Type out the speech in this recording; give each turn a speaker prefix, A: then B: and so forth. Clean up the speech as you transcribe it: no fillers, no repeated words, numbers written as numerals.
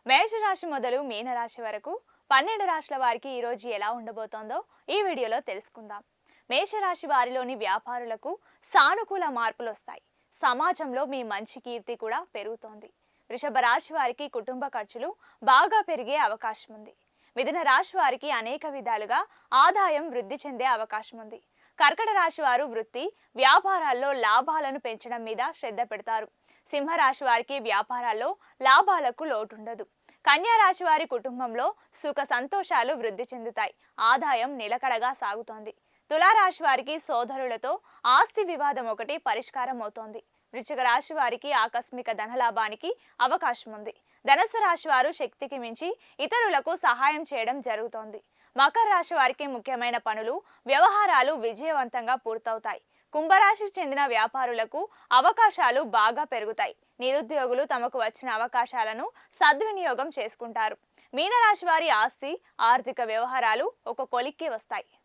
A: మేషరాశి మొదలు మీనరాశి వరకు 12 రాశుల వారికి ఈ రోజు ఎలా ఉండబోతోందో ఈ వీడియోలో తెలుసుకుందాం. మేషరాశి వారిలోని వ్యాపారులకు సానుకూల మార్పులు వస్తాయి. సమాజంలో మీ మంచి కీర్తి కూడా పెరుగుతోంది. వృషభ రాశి వారికి కుటుంబ ఖర్చులు బాగా పెరిగే అవకాశం ఉంది. మిథున రాశి వారికి అనేక విధాలుగా ఆదాయం వృద్ధి చెందే అవకాశం ఉంది. కర్కట రాశి వారు వృత్తి వ్యాపారాల్లో లాభాలను పెంచడం మీద శ్రద్ధ పెడతారు. సింహరాశి వారికి వ్యాపారాల్లో లాభాలకు లోటుండదు. కన్యా రాశి వారి కుటుంబంలో సుఖ సంతోషాలు వృద్ధి చెందుతాయి. ఆదాయం నిలకడగా సాగుతోంది. తులారాశి వారికి సోదరులతో ఆస్తి వివాదం ఒకటి పరిష్కారం అవుతోంది. వృశ్చిక రాశి వారికి ఆకస్మిక ధనలాభానికి అవకాశం ఉంది. ధనుస్సు రాశి వారు శక్తికి మించి ఇతరులకు సహాయం చేయడం జరుగుతోంది. మకర రాశి వారికి ముఖ్యమైన పనులు వ్యవహారాలు విజయవంతంగా పూర్తవుతాయి. కుంభరాశికి చెందిన వ్యాపారులకు అవకాశాలు బాగా పెరుగుతాయి. నిరుద్యోగులు తమకు వచ్చిన అవకాశాలను సద్వినియోగం చేసుకుంటారు. మీనరాశి వారి ఆస్తి ఆర్థిక వ్యవహారాలు ఒక కొలిక్కి వస్తాయి.